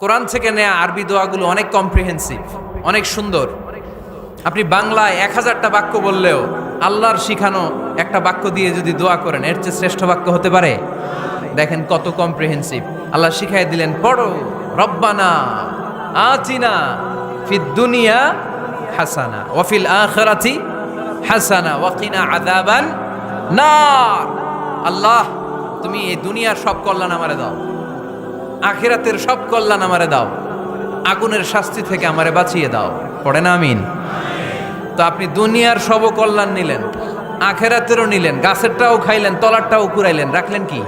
কোরআন থেকে নেয়া আরবি দোয়াগুলো অনেক কম্প্রিহেন্সিভ, অনেক সুন্দর। আপনি বাংলায় 1000টা বাক্য বললেও আল্লাহর শিখানো একটা বাক্য দিয়ে যদি দোয়া করেন, এর চেয়ে শ্রেষ্ঠ বাক্য হতে পারে? দেখেন কত কম্প্রিহেন্সিভ। আল্লাহ শিখাই দিলেন, পড়ো রব্বানা আতিনা ফিদ দুনিয়া হাসানা ওয়া ফিল আখিরাতি হাসানা ওয়া কিনা আযাবান নার। আল্লাহ, তুমি এই দুনিয়ার সব কল্যাণ আমারে দাও, আখিরাতের সব কল্যাণ আমারে দাও, আগুনের শাস্তি থেকে আমারে বাঁচিয়ে দাও। পড়ে না আমিন? তো আপনি দুনিয়ার সব কল্যাণ নিলেন, আখিরাতেরও নিলেন, গাছেরটাও খাইলেন, তলারটাও কুড়াইলেন, রাখলেন কি?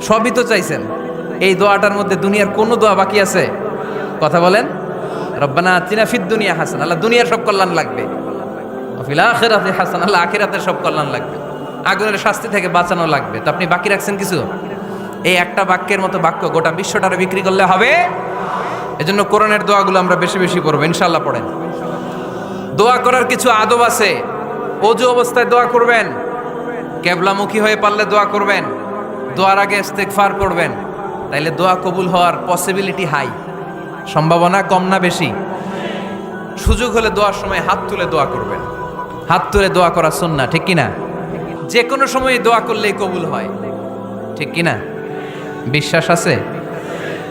সবই তো চাইছেন। এই দোয়াটার মধ্যে দুনিয়ার কোনো দোয়া বাকি আছে? কথা বলেন। রব্বানা আতিনা ফিদ দুনিয়া হাসানা, আল্লাহ দুনিয়ার সব কল্যাণ লাগবে। ওয়া ফিল আখিরাতি হাসানা, আল্লাহ আখিরাতের সব কল্যাণ লাগবে, আগুনের শাস্তি থেকে বাঁচানো লাগবে। তো আপনি বাকি রাখছেন কিছু? এই একটা বাক্যের মতো বাক্য গোটা বিশ্বটারে বিক্রি করলে হবে? এজন্য কোরআনের দোয়াগুলো আমরা বেশি বেশি পড়বো, ইনশাআল্লাহ। পড়েন। দোয়া করার কিছু আদব আছে। ওযু অবস্থায় দোয়া করবেন, কিবলামুখী হয়ে পারলে দোয়া করবেন, দোয়ার আগে ইস্তেগফার করবেন, তাইলে দোয়া কবুল হওয়ার পসিবিলিটি হাই। সম্ভাবনা কম না বেশি? সুযোগ হলে দোয়ার সময় হাত তুলে দোয়া করবেন। হাত তুলে দোয়া করা সুন্নাহ, ঠিক কিনা? যে কোনো সময় দোয়া করলেই কবুল হয়, ঠিক কিনা? বিশ্বাস আছে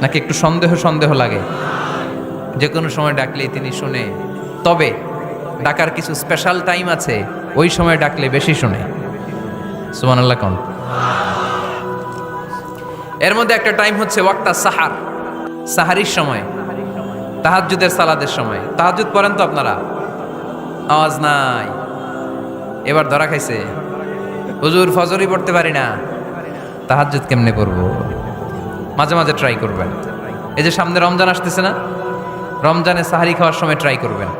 নাকি একটু সন্দেহ সন্দেহ লাগে? যে কোনো সময় ডাকলেই তিনি শুনে, তবে ডাকার কিছু স্পেশাল টাইম আছে, ওই সময় ডাকলে বেশি শুনে। সুবহানাল্লাহ কোন? এর মধ্যে একটা টাইম হচ্ছে ওয়াক্তা সাহার, সাহারির সময়, তাহাজ্জুদের সালাদের সময়। তাহাজ্জুদ পড়েন তো আপনারা? আওয়াজ নাই, এবার ধরা খাইছে। হুজুর ফজরই পড়তে পারি না, তাহাজ্জুদ কেমনে পড়বো? মাঝে মাঝে ট্রাই করবেন। এই যে সামনে রমজান আসতেছে না, রমজানে সাহারি খাওয়ার সময় ট্রাই করবেন।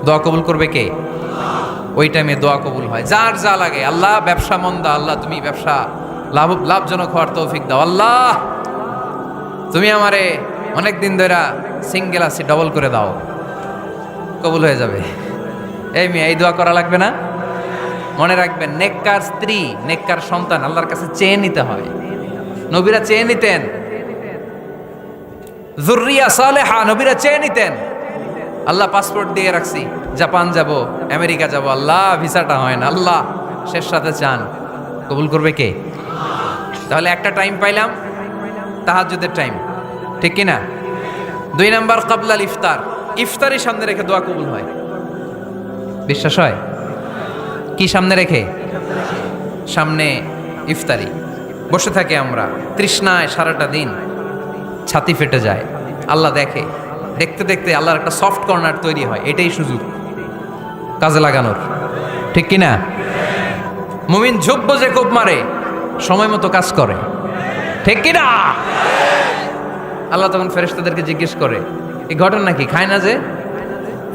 দোয়া কবুল করবে কে? ওই টাইমে দোয়া কবুল হয়। যার যা লাগে, আল্লাহ ব্যবসা মন্দা, আল্লাহ তুমি ব্যবসা লাভজনক হওয়ার তৌফিক দাও, আল্লাহ তুমি আমারে অনেক দিন ধরে সিঙ্গেল আছি, ডবল করে দাও, কবুল হয়ে যাবে। এই মেয়ে, এই দোয়া করা লাগবে না? মনে রাখবেন, নেককার স্ত্রী, নেককার সন্তান আল্লাহর কাছে চেয়ে নিতে হয়। নবীরা চেয়ে নিতেন, যুররিয়া সালেহা নবীরা চেয়ে নিতেন। আল্লাহ পাসপোর্ট দিয়ে রাখছি, জাপান যাব, আমেরিকা যাব, আল্লাহ ভিসাটা হয় না, আল্লাহ শেষ সাথে চান, কবুল করবে কে? তাহলে একটা টাইম পাইলাম, তাহাজ্জুদের টাইম, ঠিক কিনা? 2 নাম্বার ক্বাবলাল ইফতার, ইফতারি সামনে রেখে দোয়া কবুল হয়। বিশ্বাস হয়? কি সামনে রেখে? সামনে ইফতারি। বসে থাকি আমরা তৃষ্ণায়, সারাটা দিন ছাতি ফেটে যায়। আল্লাহ দেখে, দেখতে দেখতে আল্লাহর একটা সফট কর্নার তৈরি হয়। এটাই সুযোগ কাজে লাগানোর, ঠিক কিনা? মুমিন ঝোপ যে কোপ মারে, সময় মতো কাজ করে, ঠিক কিনা? আল্লাহ তখন ফেরেশতাদেরকে জিজ্ঞেস করে, এই ঘটনা কি? খায় না যে?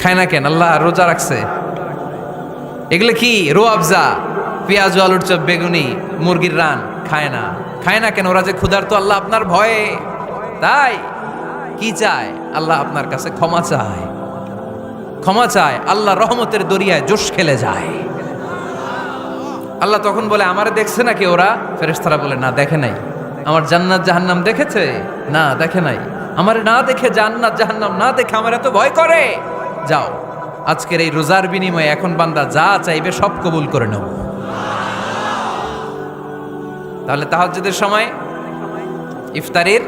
খায় না কেন? আল্লাহ রোজা রাখছে। এগুলো কি? রোয়াবজা, পেঁয়াজ, আলুর চপ, বেগুনি, মুরগির রান। খায় না। খায় না কেন? ওরা যে ক্ষুধার্ত, আল্লাহ আপনার ভয়ে। তাই কি চায়? আল্লাহ আপনার কাছে ক্ষমা চায়, ক্ষমা চায়। আল্লাহ রহমতের দরিয়ায় জোশ খেলে যায়। আল্লাহ তখন বলে, আমারে দেখছে নাকি ওরা? ফেরেশতারা বলে, না দেখে নাই। আমার জান্নাত জাহান্নাম দেখেছে? না দেখে নাই। আমারে না দেখে, জান্নাত জাহান্নাম না দেখে আমার এত ভয় করে। যাও, আজকের এই রোজার বিনিময়ে এখন বান্দা যা চাইবে সব কবুল করে নাও। তাহলে তাহাজ্জুদের সময়, ইফতারির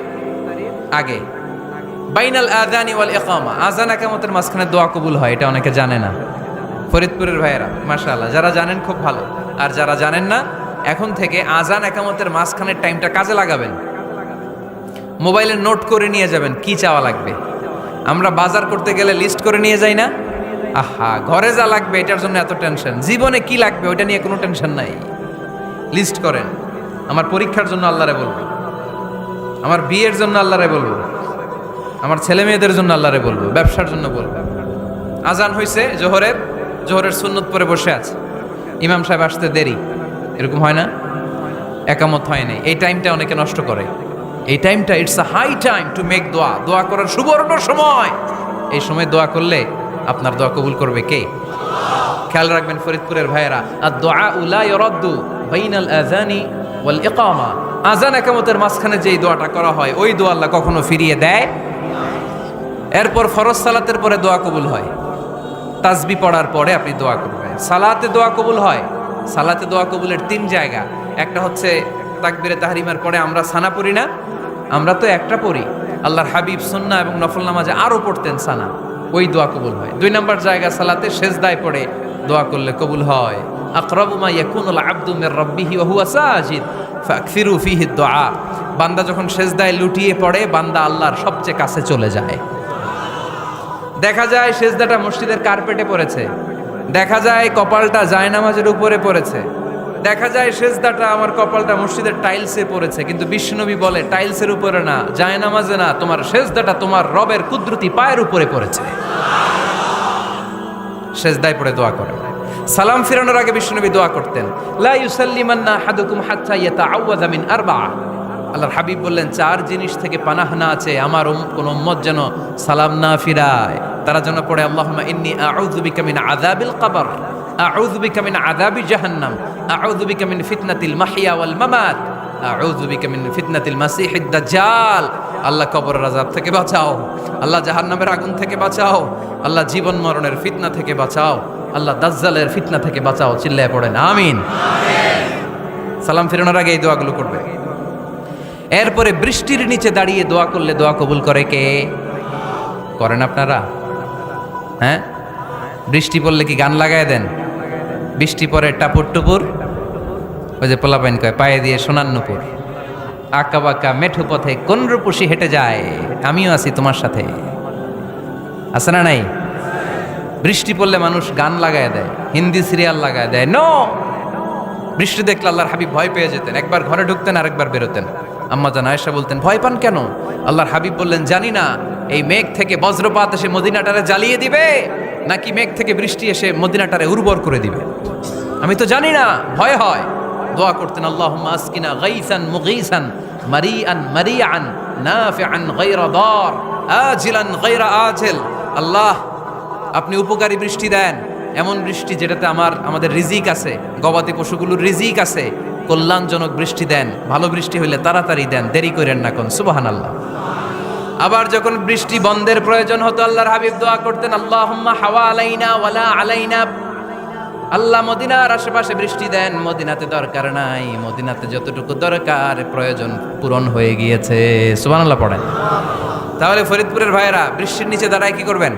আগে, বাইনাল আযানি ওয়াল ইকামা, আযান ইকামতের মাঝখানে দোয়া কবুল হয়। এটা অনেকে জানে না। ফরিদপুরের ভাইয়েরা মাশাআল্লাহ, যারা জানেন খুব ভালো, আর যারা জানেন না, এখন থেকে আযান ইকামতের মাঝখানের টাইমটা কাজে লাগাবেন। মোবাইলে নোট করে নিয়ে যাবেন কি চাওয়া লাগবে। আমরা বাজার করতে গেলে লিস্ট করে নিয়ে যাই না? আহা, ঘরে যা লাগবে এটার জন্য এত টেনশন, জীবনে কি লাগবে ওইটা নিয়ে কোনো টেনশন নাই। লিস্ট করেন। আমার পরীক্ষার জন্য আল্লাহরে বলবো, আমার বিয়ের জন্য আল্লাহরে বলবো, আমার ছেলে মেয়েদের জন্য আল্লাহরে বলবো, ব্যবসার জন্য বলবো। আজান হয়েছে জোহরের সুন্নত পরে বসে আছে, ইমাম সাহেব আসতে দেরি, এরকম হয় না? একামত হয় নাই, এই টাইমটা অনেকে নষ্ট করে। এই টাইমটা it's a high time to make দোয়া, দোয়া করার সুবর্ণ সময়। এই সময় দোয়া করলে আপনার দোয়া কবুল করবে কে? খেয়াল রাখবেন ফরিদপুরের ভাইয়েরা, আর দোয়া লা ইউরাদ্দু বাইনাল আযানি ওয়াল ইকামা, আযান ইকামতের মাঝখানে যেই দোয়াটা করা হয় ওই দোয়া আল্লাহ কখনো ফিরিয়ে দেয় এরপর ফরজ সালাতের পরে দোয়া কবুল হয়, তাসবিহ পড়ার পরে আপনি দোয়া করবেন। সালাতে দোয়া কবুল হয়, সালাতে দোয়া কবুলের 3 জায়গা। একটা হচ্ছে তাকবীরে তাহরিমার পরে আমরা সানা পড়ি না, আমরা তো একটা পড়ি, আল্লাহর হাবিব সুন্নাহ এবং নফল নামাজে আরো পড়তেন সানা, ওই দোয়া কবুল হয়। 2 নম্বর জায়গা সালাতে সেজদায় পড়ে দোয়া করলে কবুল হয়। আকরাবু মা ইয়াকুনুল আবদু মির রাব্বিহি ওয়া হুয়া সাজিদ ফাকসিরু ফিহি দুআ। বান্দা যখন সেজদায় লুটিয়ে পড়ে বান্দা আল্লাহর সবচেয়ে কাছে চলে যায়। দেখা যায় সেজদাটা মসজিদের কার্পেটে পড়েছে, দেখা যায় কপালটা জায়নামাজের উপরে পড়েছে, দেখা যায় সেজদাটা আমার কপালটা মসজিদের টাইলসে পড়েছে, কিন্তু বিশ্বনবী বলে টাইলসের উপরে না, জায়নামাজে না, তোমার সেজদাটা তোমার রবের কুদরতি পায়ের উপরে পড়েছে। সেজদায় পড়ে দোয়া করেন। সালাম ফিরানোর আগে বিশ্বনবী দোয়া করতেন, লা ইউসাল্লিমান্না আহাদুকুম হাত্তা ইয়াতাআওয়াযা মিন আরবা'a। আল্লাহর হাবিব বললেন 4 জিনিস থেকে পানাহ না আছে আমার কোন উম্মত যেন সালাম না ফিরায়। তারা যেন পড়ে আল্লাহুম্মা ইন্নী আউযু বিকা মিন আযাবিল কবর, আউযু বিকা মিন আযাবি জাহান্নাম, আউযু বিকা মিন ফিতনাতিল মাহইয়া ওয়াল মামাত, আউযু বিকা মিন ফিতনাতিল মাসিহিদ দাজ্জাল। আল্লাহ কবরের আযাব থেকে বাঁচাও, আল্লাহ জাহান্নামের আগুন থেকে বাঁচাও, আল্লাহ জীবন মরণের ফিতনা থেকে বাঁচাও, আল্লাহ দাজ্জালের ফিতনা থেকে বাঁচাও। চিল্লায়ে পড়েন আমিন। সালাম ফিরানোর আগে এই দোয়াগুলো করবে। এরপরে বৃষ্টির নিচে দাঁড়িয়ে দোয়া করলে দোয়া কবুল করে কে? করেন আপনারা? হ্যাঁ, বৃষ্টি পড়লে কি গান লাগায় দেন? বৃষ্টি পরে টাপুর টুপুর, ওই যে পোলাপাইন কয় পায়ে দিয়ে সোনার নুপুর, আঁকা বাঁকা মেঠো পথে কোন রূপসী হেঁটে যায়, আমিও আছি তোমার সাথে, আছে না নাই? বৃষ্টি পড়লে মানুষ গান লাগায় দেয়, হিন্দি সিরিয়াল লাগায় দেয়। নো, বৃষ্টি দেখলে আল্লাহর হাবিব ভয় পেয়ে যেতেন, একবার ঘরে ঢুকতেন আরেকবার বেরোতেন। আম্মা জান আয়েশা বলতেন ভয় পান কেন? আল্লাহর হাবিব বললেন জানি না এই মেঘ থেকে বজ্রপাত এসে মদিনাটারে জ্বালিয়ে দিবে নাকি মেঘ থেকে বৃষ্টি এসে মদিনাটারে উর্বর করে দিবে, আমি তো জানি না, ভয় হয়। দোয়া করতেন আল্লাহুম্মা আসকিনা গাইসান মুগীসান মারিআন মারিআন নাফিআন গায়রা দার আজিলান গায়রা আজিল। আল্লাহ আপনি উপকারী বৃষ্টি দেন, এমন বৃষ্টি যেটাতে আমাদের রিজিক আছে, গবাদি পশুগুলোর রিজিক আছে, কল্যাণজনক বৃষ্টি দেন, ভালো বৃষ্টি হইলে তাড়াতাড়ি দেন, দেরি করেন না কোন। সুবহানাল্লাহ। আবার যখন বৃষ্টি বন্ধের প্রয়োজন হতো আল্লাহর হাবিব দোয়া করতেন আল্লাহুম্মা হাওয়া আলাইনা ওয়ালা আলাইনা। আল্লাহ মদিনার আশেপাশে বৃষ্টি দেন, মদিনাতে দরকার নাই, মদিনাতে যতটুকু দরকার প্রয়োজন পূরণ হয়ে গিয়েছে। সুবহানাল্লাহ পড়েন। তাহলে ফরিদপুরের ভাইয়েরা বৃষ্টির নিচে দাঁড়ায় কি করবেন?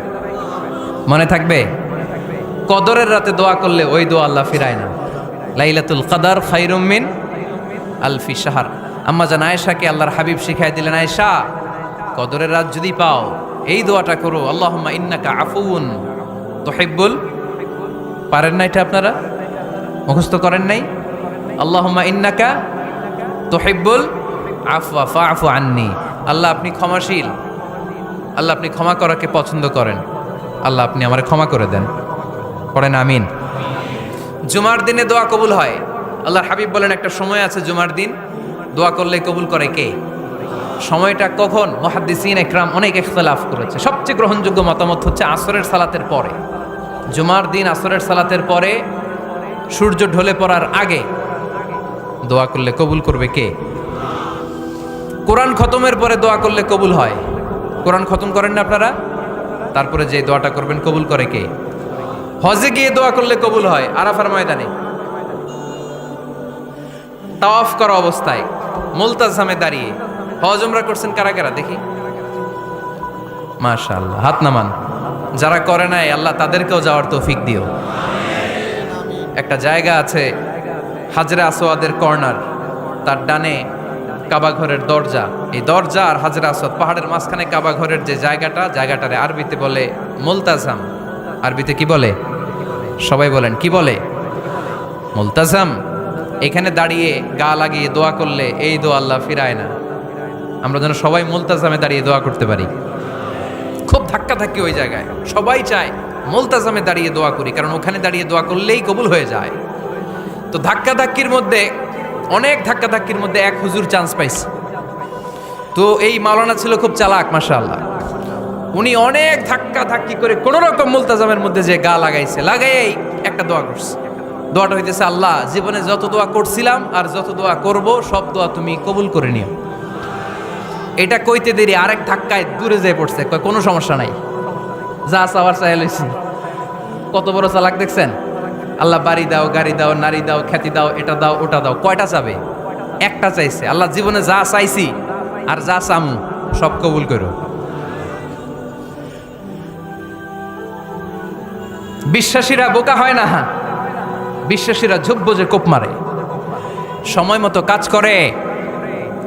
মনে থাকবে কদরের রাতে দোয়া করলে ওই দোয়া আল্লাহ ফিরায় না। লাইলাতুল কদর খায়রুম মিন আলফি শাহর। আম্মা জান আয়েশাকে আল্লাহর হাবিব শিখাই দিলেন, আয়েশা কদরের রাত যদি পাও এই দোয়াটা করো, আল্লাহুম্মা ইন্নাকা আফুউন তুহিব্বুল। পারেন না এটা? আপনারা মুখস্থ করেন নাই? আল্লাহুম্মা ইন্নাকা তুহিব্বুল আফওয়া ফাআফু আন্নি। আল্লাহ আপনি ক্ষমাশীল, আল্লাহ আপনি ক্ষমা করাকে পছন্দ করেন, আল্লাহ আপনি আমারে ক্ষমা করে দেন। পড়েন আমিন। জুমার দিনে দোয়া কবুল হয়। আল্লাহর হাবিব বলেন একটা সময় আছে জুমার দিন দোয়া করলে কবুল করে কে? সময়টা কখন? মুহাদ্দিসিন ইকরাম অনেক ইখতিলাফ করেছে। সবচেয়ে গ্রহণযোগ্য মতামত হচ্ছে আসরের সালাতের পরে। জুমার দিন আসরের সালাতের পরে সূর্য ঢলে পড়ার আগে দোয়া করলে কবুল করবে কে? কোরআন খতমের পরে দোয়া করলে কবুল হয়। কোরআন খতম করেন না আপনারা? তারপরে যে দোয়াটা করবেন কবুল করে কে? হজে গিয়ে দোয়া করলে কবুল হয়। আরাফার ময়দানে তাওয়াফ করা অবস্থায় মুলতাজামে দাঁড়িয়ে। হজ উমরা করছেন কারা কারা দেখি? মাশাআল্লাহ, হাত নামান। যারা করে নাই আল্লাহ তাদেরকেও যাওয়ার তৌফিক দিও। একটা জায়গা আছে হাজরে আসওয়াদের কর্নার, তার ডানে কাবা ঘরের দরজা, এই দরজা আর হাজরে আসওয়াদ পাহাড়ের মাঝখানে কাবা ঘরের যে জায়গাটারে আরবিতে বলে মুলতাজাম। আরবিতে কি বলে? সবাই বলেন কি বলে? মুলতাজাম। এখানে দাঁড়িয়ে গা লাগিয়ে দোয়া করলে এই দোয়া আল্লাহ ফিরায় না। আমরা যেন সবাই মুলতাজামে দাঁড়িয়ে দোয়া করতে পারি। খুব ধাক্কা ধাক্কি ওই জায়গায়, সবাই চায় মুলতাজামে দাঁড়িয়ে দোয়া করি, কারণ ওখানে দাঁড়িয়ে দোয়া করলেই কবুল হয়ে যায়। তো ধাক্কা ধাক্কির মধ্যে, অনেক ধাক্কা ধাক্কির মধ্যে এক হুজুর চান্স পাইছে। তো এই মাওলানা ছিল খুব চালাক, মাশাআল্লাহ। উনি অনেক ধাক্কা ধাক্কি করে কোন রকম মুলতাজামের মধ্যে যে গা লাগাইছে, লাগাই একটা দোয়া করছে। দোয়াটা হইতেছে, আল্লাহ জীবনে যত দোয়া করছিলাম আর যত দোয়া করব সব দোয়া তুমি কবুল করে নিও। এটা কইতে দেরি আরেক ধাক্কায় দূরে যেয়ে পড়ছে, কয় কোনো সমস্যা নাই, যা চাওয়ার চাই লইছি। কত বড় চালাক দেখছেন? আল্লাহ বাড়ি দাও, গাড়ি দাও, নারী দাও, খ্যাতি দাও, এটা দাও, ওটা দাও, কয়টা চাবে? একটা চাইছে। আল্লাহ জীবনে যা চাইছি আর যা চামু সব কবুল করো। বিশ্বাসীরা বোকা হয় না, বিশ্বাসীরা ঝুব্ব যে কোপ মারে, সময় মতো কাজ করে।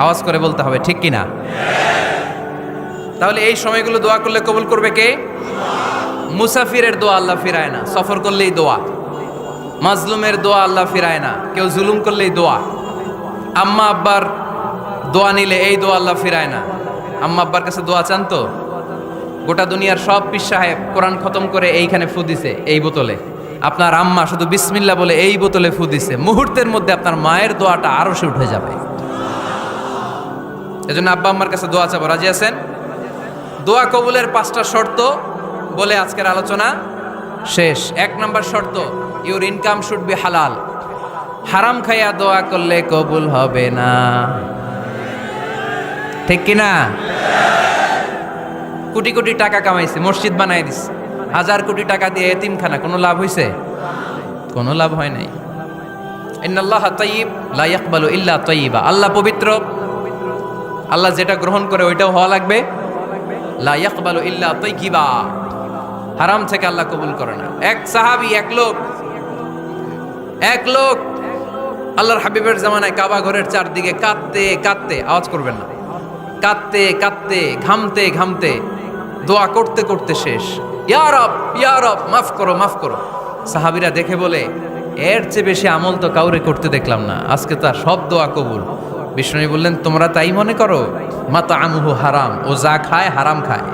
আওয়াজ করে বলতে হবে ঠিক কিনা? তাহলে এই সময়গুলো দোয়া করলে কবুল করবে কে? মুসাফিরের দোয়া আল্লাহ ফিরায় না, সফর করলেই দোয়া। মাজলুমের দোয়া আল্লাহ ফিরায় না, কেউ জুলুম করলেই দোয়া। আম্মা আব্বার দোয়া নিলে এই দোয়া আল্লাহ ফিরায় না। আম্মা আব্বার কাছে দোয়া চান তো? গোটা দুনিয়ার সব পীর সাহেব কোরআন খতম করে এইখানে ফু দিছে এই বোতলে, আপনার আম্মা শুধু বিসমিল্লাহ বলে এই বোতলে ফু দিছে, মুহূর্তের মধ্যে আপনার মায়ের দোয়াটা আরো সে উঠে যাবে। এজন্য আব্বা আম্মার কাছে দোয়া চাবো, রাজি আছেন? দোয়া কবুলের 5টা শর্ত বলে আজকের আলোচনা শেষ। 1 নম্বর শর্ত, ইউর ইনকাম শুড বি হালাল। হারাম খাইয়া দোয়া করলে কবুল হবে না, ঠিক কিনা? কোটি কোটি টাকা কামাইছে, মসজিদ বানাই দিছে, 1000 কোটি টাকা দিয়ে এতিমখানা, কোনো লাভ হইছে? কোনো লাভ হয় নাই। ইন্নাল্লাহা তাইয়্যিব লা ইয়াকবালু ইল্লা তাইয়্যিবা। আল্লাহ পবিত্র, আল্লাহ যেটা গ্রহণ করে ওইটাও হওয়া লাগবে। লা ইয়াকবালু ইল্লা তাইয়্যিবা, হারাম থেকে আল্লাহ কবুল করে না। এক সাহাবী, এক লোক আল্লাহর হাবিবের জামানায় কাবা ঘরের চারদিকে কাঁদতে কাঁদতে, আওয়াজ করবেন না, কাঁদতে কাঁদতে, ঘামতে ঘামতে, দোয়া করতে করতে শেষ। ইয়া রব, ইয়া রব, মাফ করো, মাফ করো। সাহাবীরা দেখে বলে, এর চেয়ে বেশি আমল তো কাউরে করতে দেখলাম না, আজকে তার সব দোয়া কবুল। বিষ্ণু বললেন, তোমরা তাই মনে করো? মাতাআমুহু হারাম, ও যা খায় হারাম খায়।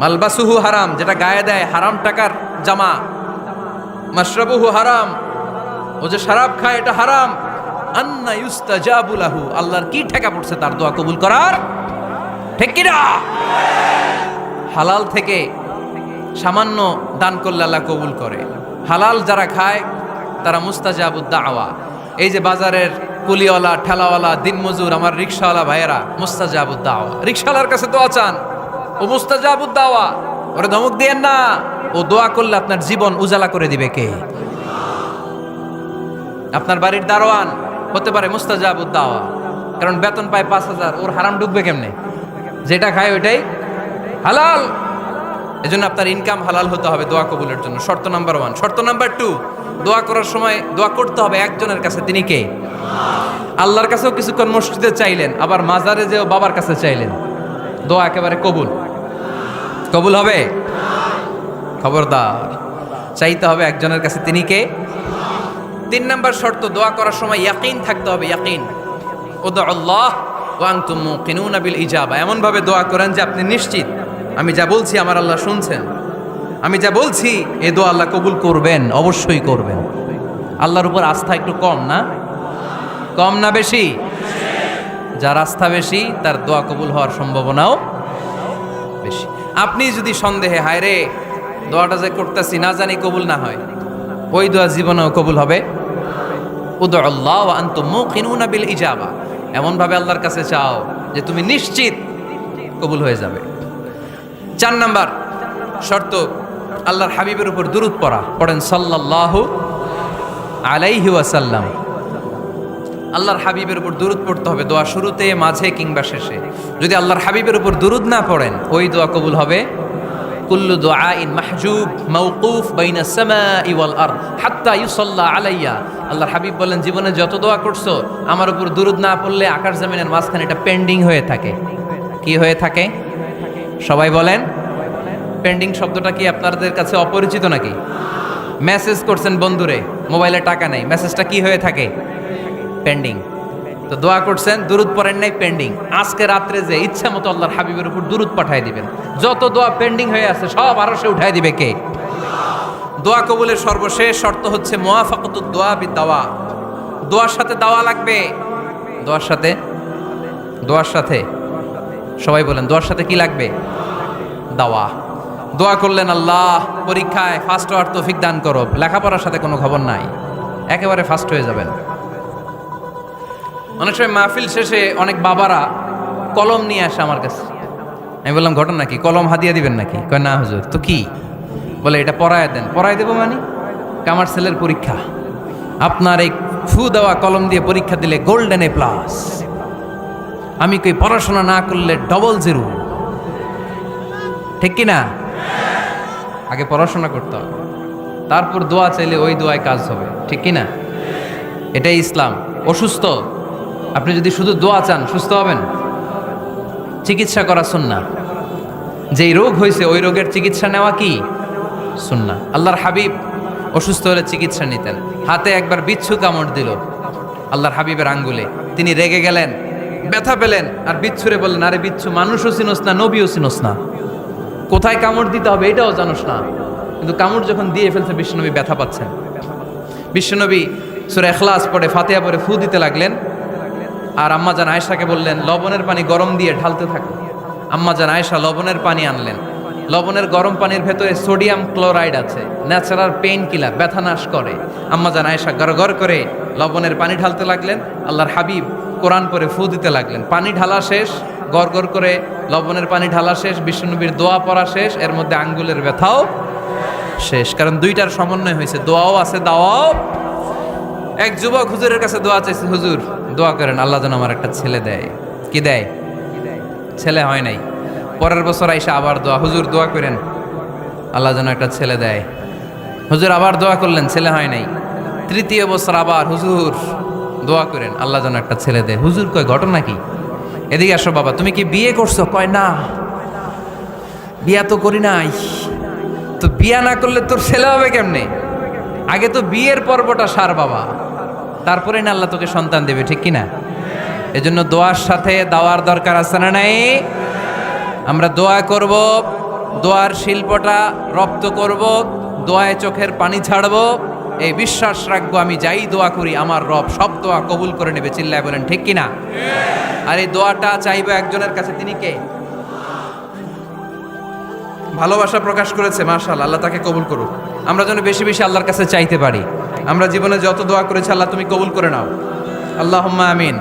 মালবাসুহু হারাম, যেটা গায়ে দেয় হারাম টাকার জামা। মাশরাবুহু হারাম, ও যে শরাব খায় এটা হারাম। আন্না ইউস্তাজাবু লাহু, আল্লাহর কি ঠেকা পড়ছে তার দোয়া কবুল করার, ঠিক কি না? হালাল থেকে সামান্য দান করলে আল্লাহ কবুল করে। হালাল যারা খায় তারা মুস্তাজাবুদ দাওয়া। এই যে বাজারের কুলিওয়ালা, ঠেলাওয়ালা, দিনমজুর, আমার রিকশাওয়ালা ভাইয়েরা, মুস্তাজাবুদ দাওয়া। রিকশাওয়ালার কাছে দোয়া চান, ও মুস্তাজাবুদ দাওয়া, ওরে ধমক দিয়েন না। ও দোয়া করলে আপনার জীবন উজালা করে দিবে কে? আপনার বাড়ির দারোয়ান হতে পারে মুস্তাজাবুদ দাওয়া, কারণ বেতন পায় 5000, ওর হারাম ঢুকবে কেমনে? যেটা খায় ওইটাই হালাল। এজন্য আপনার ইনকাম হালাল হতে হবে দোয়া কবুলের জন্য। শর্ত নাম্বার 1। শর্ত নাম্বার 2, দোয়া করার সময় দোয়া করতে হবে একজনের কাছে, তিনি কে? আল্লাহর কাছেও কিছুক্ষণ মসজিদে চাইলেন, আবার মাজারে যেও বাবার কাছে চাইলেন, দোয়া একেবারে কবুল। কবুল হবে? খবরদার, চাইতে হবে একজনের কাছে, তিনি কে? 3 নাম্বার শর্ত, দোয়া করার সময় ইয়াকিন থাকতে হবে। ইয়াকিন, উদউ আল্লাহ ওয়া আনতুম মুকিনুনা বিল ইজাবা। এমন ভাবে দোয়া করেন যে আপনি নিশ্চিত, আমি যা বলছি আমার আল্লাহ শুনছেন, আমি যা বলছি এই দোয়া আল্লাহ কবুল করবেন, অবশ্যই করবেন। আল্লাহর উপর আস্থা একটু কম না? কম না বেশি? যার আস্থা বেশি তার দোয়া কবুল হওয়ার সম্ভাবনাও বেশি। আপনি যদি সন্দেহে, হায় রে দোয়াটা যে করতেছি না জানি কবুল না হয়, ওই দোয়া জীবনেও কবুল হবে। উদউ আল্লাহ ওয়া আনতুম মুকিনুনা বিল ইজাবা, এমন ভাবে আল্লাহর কাছে চাও যে তুমি নিশ্চিত কবুল হয়ে যাবে। 4 নাম্বার শর্ত, আল্লাহর হাবিবের উপর দুরূদ পড়া। পড়েন সাল্লাল্লাহু আলাইহি ওয়াসাল্লাম। আল্লাহর হাবিবের উপর দুরূদ পড়তে হবে দোয়া শুরুতে, মাঝে কিংবা শেষে। যদি আল্লাহর হাবিবের উপর দুরূদ না পড়েন, ওই দোয়া কবুল হবে। কুল্লু দুআইন মাহজুব মাওকুফ বাইনা সামাই ওয়াল আরদ হাত্তা ইউসাল্লা আলাইয়া। আল্লাহর হাবিব বলেন, জীবনে যত দোয়া করছো আমার উপর দুরূদ না পড়লে আকাশ জমিনের মাঝখানে এটা পেন্ডিং হয়ে থাকে। কি হয়ে থাকে? সবাই বলেন। পেন্ডিং শব্দটা কি আপনাদের কাছে অপরিচিত নাকি? মেসেজ করছেন বন্ধুরে, মোবাইলে টাকা নেই, মেসেজটা কি হয়ে থাকে? পেন্ডিং। তো দোয়া করছেন, দুরূদ পড়েন নাই, পেন্ডিং। আজকে রাত্রে যে ইচ্ছা মতো আল্লাহর হাবিবের উপর দুরূদ পাঠিয়ে দিবেন, যত দোয়া পেন্ডিং হয়ে আছে সব আরশে উঠায় দিবে কে? দোয়া কবুলের সর্বশেষ শর্ত হচ্ছে মুওয়াফাকাতুদ দোয়া বিদাওয়া। দোয়ার সাথে দাওয়া লাগবে। দোয়ার সাথে সবাই বলেন, দোয়ার সাথে কি লাগবে? দাওয়া। দোয়া করলেন, আল্লাহ পরীক্ষায় ফার্স্ট হওয়ার তৌফিক দান করো, লেখাপড়ার সাথে কোনো খবর নাই, একেবারে ফার্স্ট হয়ে যাবেন। অনেক সময় মাহফিল শেষে অনেক বাবারা কলম নিয়ে আসে আমার কাছে। আমি বললাম ঘটনা কি, কলম হাদিয়া দিবেন নাকি? কয় না হুজুর। তো কি? বলে এটা পড়ায় দেন। পড়ায় দেবো মানে? আমার ছেলের পরীক্ষা, আপনার এই ফু দেওয়া কলম দিয়ে পরীক্ষা দিলে গোল্ডেন এ প্লাস। আমি কই পড়াশোনা না করলে ডবল জিরো, ঠিক কি না? আগে পড়াশোনা করতে হবে, তারপর দোয়া চাইলে ওই দোয়ায় কাজ হবে, ঠিক কি না? এটাই ইসলাম। অসুস্থ আপনি যদি শুধু দোয়া চান সুস্থ হবেন? চিকিৎসা করা সুন্নাহ। যেই রোগ হয়েছে ওই রোগের চিকিৎসা নেওয়া কি সুন্নাহ। আল্লাহর হাবিব অসুস্থ হলে চিকিৎসা নিতেন। হাতে একবার বিচ্ছু কামড় দিল আল্লাহর হাবিবের আঙ্গুলে, তিনি রেগে গেলেন, ব্যথা পেলেন, আর বিচ্ছুরে বললেন, আরে বিচ্ছু, মানুষও চিনোস না, নবীও চিনোস না, কোথায় কামড় দিতে হবে এটাও জানোস না। কিন্তু কামড় যখন দিয়ে ফেলছে বিশ্বনবী ব্যথা পাচ্ছেন। বিশ্বনবী সূরা ইখলাস পড়ে ফাতিহা পড়ে ফু দিতে লাগলেন, আর আম্মাজান আয়েশাকে বললেন লবণের পানি গরম দিয়ে ঢালতে থাকো। আম্মাজান আয়েশা লবণের পানি আনলেন। লবণের গরম পানির ভেতরে সোডিয়াম ক্লোরাইড আছে, ন্যাচারাল পেইন কিলার, ব্যথা নাশ করে। আম্মাজান আয়েশা গড়গড় করে লবণের পানি ঢালতে লাগলেন, আল্লাহর হাবিব কোরআন পরে ফু দিতে লাগলেন। পানি ঢালা শেষ, গড়গড় করে লবণের পানি ঢালা শেষ, বিশ্বনবীর দোয়া পড়া শেষ, এর মধ্যে আঙ্গুলের ব্যথাও শেষ। কারণ দুইটার সমন্বয় হয়েছে, দোয়াও আছে দাওয়াও। এক যুবক হুজুরের কাছে দোয়া চাইছে, হুজুর দোয়া করেন আল্লাহ যেন আমার একটা ছেলে দেয়। কি দেয়? ছেলে হয় নাই। পরের বছর আইসা আবার দোয়া, হুজুর দোয়া করেন আল্লাহ যেন একটা ছেলে দেয়। হুজুর আবার দোয়া করলেন, ছেলে হয় নাই। তৃতীয় বছর আবার, হুজুর দোয়া করেন আল্লাহ যেন একটা ছেলে দেয়। হুজুর কয় ঘটনা কি? এদিকে আসো বাবা, তুমি কি বিয়ে করছো? কয় না, বিয়া তো করি নাই। তো বিয়া না করলে তোর ছেলে হবে কেমনে? আগে তো বিয়ের পর্বটা সার বাবা, তারপরে না আল্লাহ তোকে সন্তান দেবে, ঠিক কিনা? এজন্য দোয়ার সাথে দাওয়ার দরকার আছে না নাই? আমরা দোয়া করব, দোয়ার শিল্পটা রপ্ত করব, দোয়ায় চোখের পানি ছাড়ব, এই বিশ্বাস রাখবো আমি যাই দোয়া করি আমার রব সব দোয়া কবুল করে নেবে। চিল্লায় বলেন ঠিক কিনা? আর এই দোয়াটা চাইবো একজনের কাছে, তিনি কে? ভালোবাসা প্রকাশ করেছে, মাশাআল্লাহ, আল্লাহ তাকে কবুল করুক। আমরা যেন বেশি বেশি আল্লাহর কাছে চাইতে পারি। আমরা জীবনে যত দোয়া করেছি আল্লাহ তুমি কবুল করে নাও, আল্লাহুম্মা আমিন।